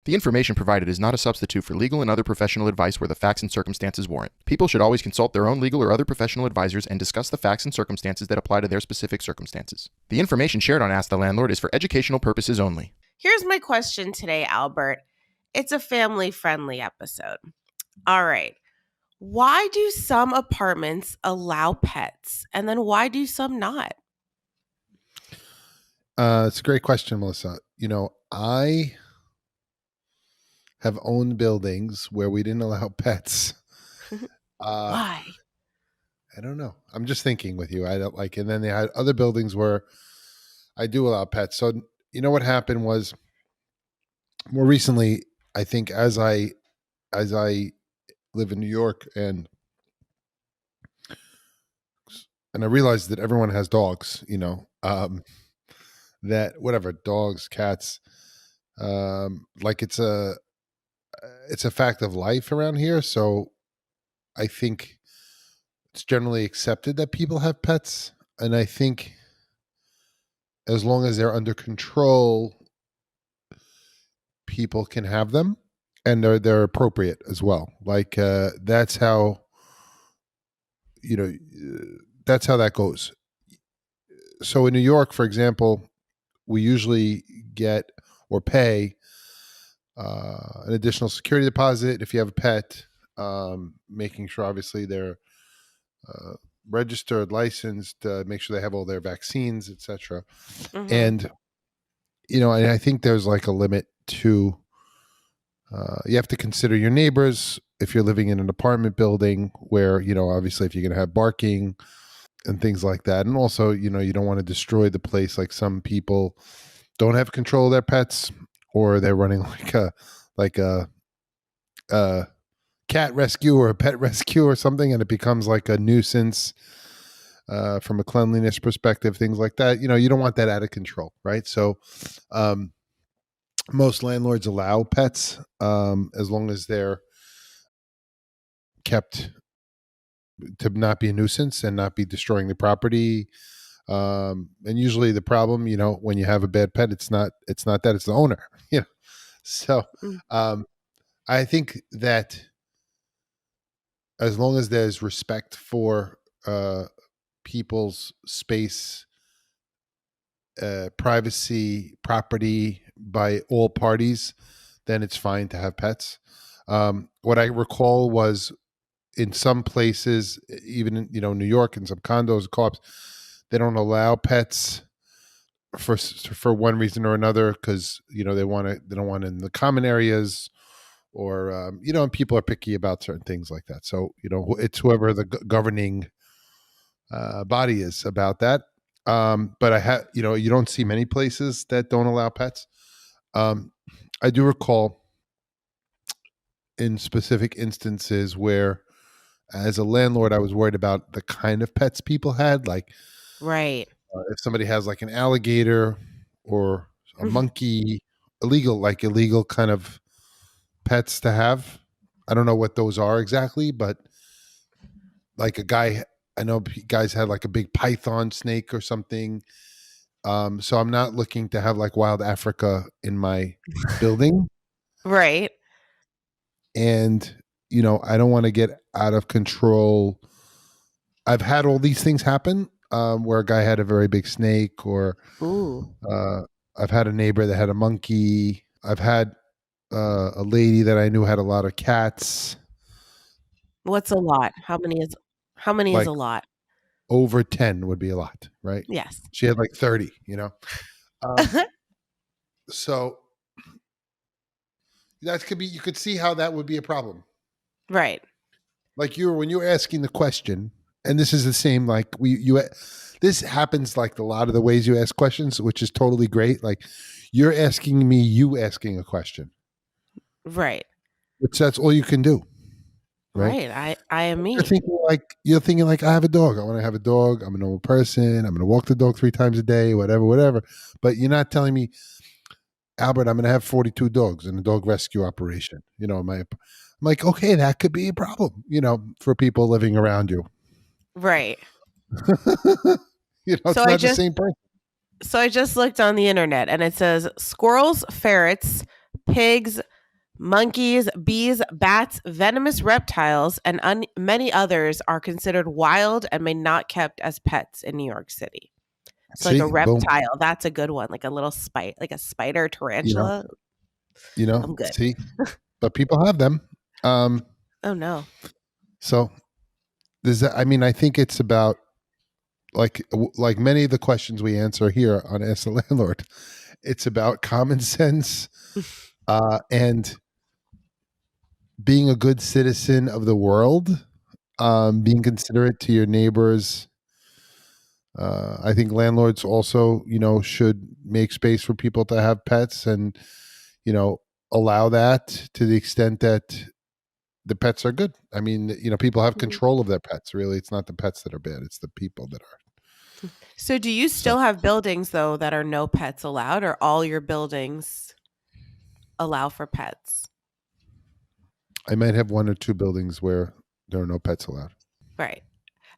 The information provided is not a substitute for legal and other professional advice where the facts and circumstances warrant. People should always consult their own legal or other professional advisors and discuss the facts and circumstances that apply to their specific circumstances. The information shared on Ask the Landlord is for educational purposes only. Here's my question today, Albert. It's a family-friendly episode. All right. Why do some apartments allow pets, and then why do some not? It's a great question, Melissa. I have owned buildings where we didn't allow pets. Why? I don't know. I'm just thinking with you. I don't like, and then they had other buildings where I do allow pets. So what happened was more recently, I think as I live in New York and I realized that everyone has dogs, that whatever, dogs, cats, like it's a fact of life around here. So I think it's generally accepted that people have pets. And I think as long as they're under control, people can have them and they're appropriate as well. Like that's how that goes. So in New York, for example, we usually get or pay an additional security deposit if you have a pet, making sure obviously they're registered, licensed, make sure they have all their vaccines, etc. Mm-hmm. And I think there's like a limit to you have to consider your neighbors if you're living in an apartment building where obviously if you're going to have barking and things like that, and also you don't want to destroy the place. Like some people don't have control of their pets, or they're running like a cat rescue or a pet rescue or something, and it becomes like a nuisance from a cleanliness perspective, things like that. You don't want that out of control, right? So most landlords allow pets as long as they're kept to not be a nuisance and not be destroying the property. And usually the problem, when you have a bad pet, it's not that, it's the owner. So I think that as long as there's respect for people's space, privacy, property by all parties, then it's fine to have pets. What I recall was in some places, even in New York, and some condos, co-ops, they don't allow pets for one reason or another, because they don't want it in the common areas, or and people are picky about certain things like that. So it's whoever the governing body is about that. But I have you don't see many places that don't allow pets. I do recall in specific instances where, as a landlord, I was worried about the kind of pets people had. Like, right. If somebody has like an alligator or a monkey, illegal kind of pets to have. I don't know what those are exactly, but like I know guys had like a big python snake or something. So I'm not looking to have like wild Africa in my building. Right. And, I don't want to get out of control. I've had all these things happen where a guy had a very big snake, or I've had a neighbor that had a monkey. I've had a lady that I knew had a lot of cats. What's a lot? How many is a lot? Over 10 would be a lot, right? Yes. She had like 30, So that could be, you could see how that would be a problem. Right. Like when you're asking the question, and this is the same, like this happens like a lot of the ways you ask questions, which is totally great. Like you're asking me, you asking a question. Right. Which that's all you can do. Right. I am me. You're thinking like, I have a dog. I want to have a dog. I'm a normal person. I'm going to walk the dog 3 times a day, whatever. But you're not telling me, Albert, I'm going to have 42 dogs in a dog rescue operation. I'm like, okay, that could be a problem, for people living around you. Right. It's not the same person. So I just looked on the internet and it says squirrels, ferrets, pigs, Monkeys, bees, bats, venomous reptiles, and many others are considered wild and may not kept as pets in New York City. So like a See, boom. reptile, that's a good one. Like a little like a spider, You know, tarantula. I'm good. see, but people have them. Oh no. So does that, I mean, I think it's about like many of the questions we answer here on Ask the Landlord, it's about common sense and being a good citizen of the world, being considerate to your neighbors. I think landlords also, should make space for people to have pets and, allow that to the extent that the pets are good. I mean, people have control of their pets. Really, it's not the pets that are bad; it's the people that are. So do you still have buildings though that are no pets allowed, or all your buildings allow for pets? I might have one or two buildings where there are no pets allowed. Right.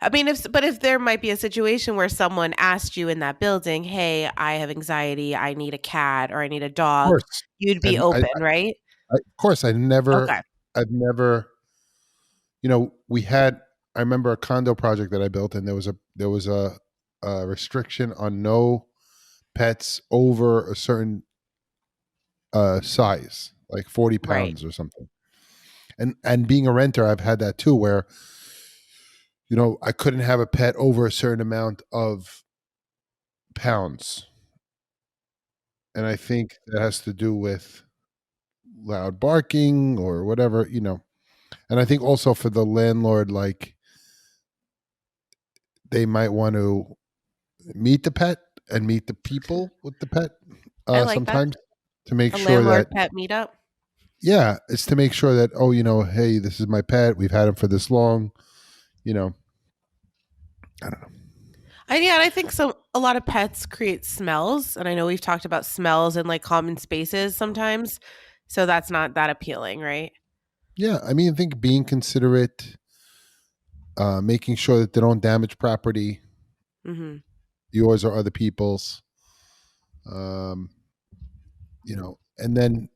I mean, if there might be a situation where someone asked you in that building, "Hey, I have anxiety. I need a cat or I need a Of dog," course, you'd be and open, right? of course, I've Okay. never, we had. I remember a condo project that I built, and there was a restriction on no pets over a certain size, like 40 Right. pounds or something. And being a renter, I've had that too, where I couldn't have a pet over a certain amount of pounds, and I think that has to do with loud barking or whatever. And I think also for the landlord, like they might want to meet the pet and meet the people with the pet I like that. sometimes to make A sure landlord that, pet meetup. yeah, it's to make sure that, oh, hey, this is my pet. We've had him for this long. I don't know. I think a lot of pets create smells, and I know we've talked about smells in like common spaces sometimes. So that's not that appealing, right? Yeah, I mean, I think being considerate, making sure that they don't damage property, Mm-hmm. yours or other people's, um, and then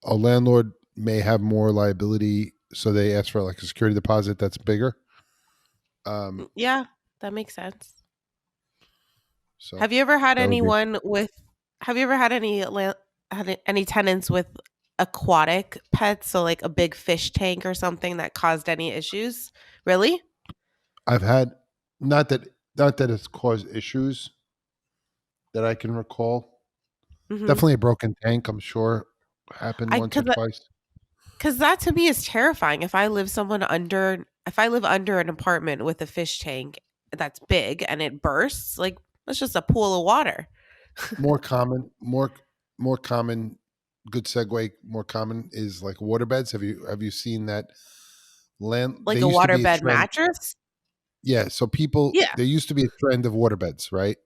a landlord may have more liability, so they ask for like a security deposit that's bigger. Yeah, that makes sense. So Have you ever had that would be. anyone with? Have you ever had any tenants with aquatic pets? So like a big fish tank or something that caused any issues? Really? I've had not that not that it's caused issues that I can recall. Mm-hmm. Definitely a broken tank, I'm sure, happened I once or twice. because that to me is terrifying. If I live under an apartment with a fish tank that's big and it bursts, like that's just a pool of water. More common, more common. Good segue. More common is like waterbeds. Have you seen that? Like There a used to be a waterbed trend. mattress? Yeah, so people, Yeah. there used to be a trend of waterbeds, right?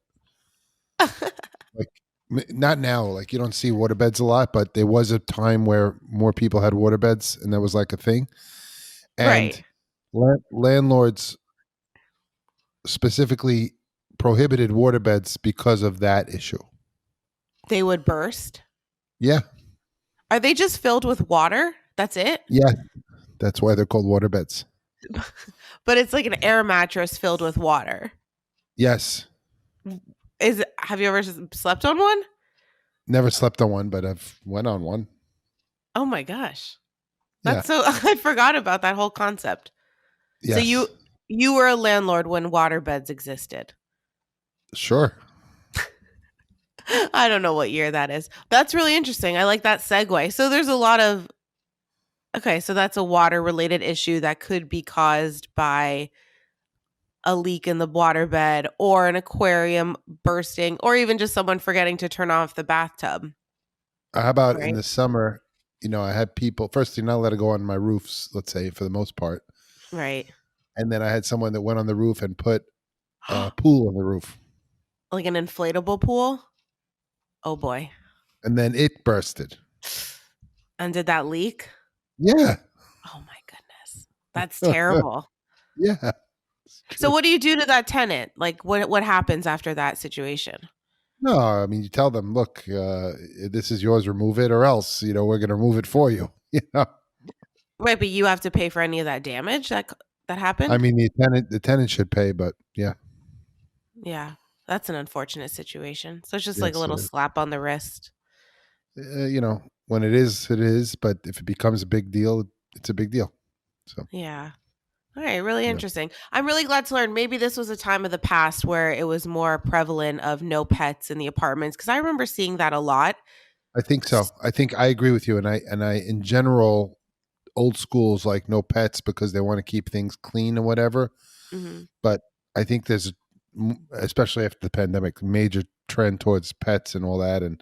Like not now, like you don't see waterbeds a lot, but there was a time where more people had waterbeds, and that was like a thing. Right. And landlords specifically prohibited waterbeds because of that issue. They would burst. Yeah, Are they just filled with water? That's it? yeah, that's why they're called waterbeds. But it's like an air mattress filled with water. Yes, Have you ever slept on one? never slept on one, but I've went on one. Oh my gosh. Yeah, That's so I forgot about that whole concept. So yes, you were a landlord when water beds existed. sure. I don't know what year that is. That's really interesting. I like that segue. So there's a lot of okay, so that's a water related issue that could be caused by a leak in the waterbed or an aquarium bursting or even just someone forgetting to turn off the bathtub, How about in right? the summer? I had people. First, you're not allowed to go on my roofs. Let's say for the most part. Right. And then I had someone that went on the roof and put a pool on the roof, Like an inflatable pool? Oh boy. and then it bursted. And did that leak? Yeah, Oh my goodness. That's terrible. yeah, it's So true. what do you do to that tenant? Like what happens after that situation? No, I mean, you tell them, look, this is yours, remove it, or else, we're going to remove it for you. Right, but you have to pay for any of that damage that I happened? mean, the tenant should pay, but yeah, Yeah, that's an unfortunate situation. So it's just like a yes, it little is. slap on the wrist. When it is, it is. But if it becomes a big deal, it's a big deal. So, Yeah. All right, really yeah, interesting. I'm really glad to learn maybe this was a time of the past where it was more prevalent of no pets in the apartments because I remember seeing that a lot. I think so. I think I agree with you, and I in general, old schools like no pets because they want to keep things clean and whatever. Mm-hmm. But I think there's, especially after the pandemic, major trend towards pets and all that, and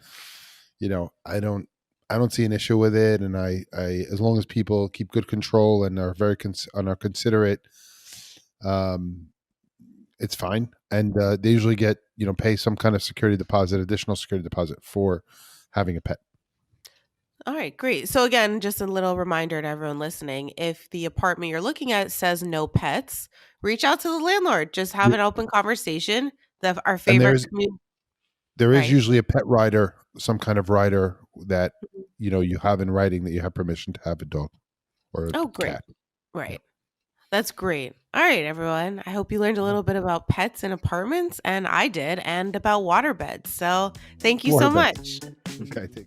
I don't see an issue with it, and as long as people keep good control and are and are considerate, um, it's fine. And they usually get pay some kind of security deposit, additional security deposit for having a pet. All right, great. So again, just a little reminder to everyone listening, if the apartment you're looking at says no pets, reach out to the landlord. Just have Yeah. an open conversation. Our And favorite community, there is right? usually a pet rider, some kind of rider that you have in writing that you have permission to have a dog or a Oh, great. cat. Yeah. Right. That's great. All right, everyone. I hope you learned a little bit about pets in apartments, and I did, and about water beds. So thank you so Water beds. much. Okay.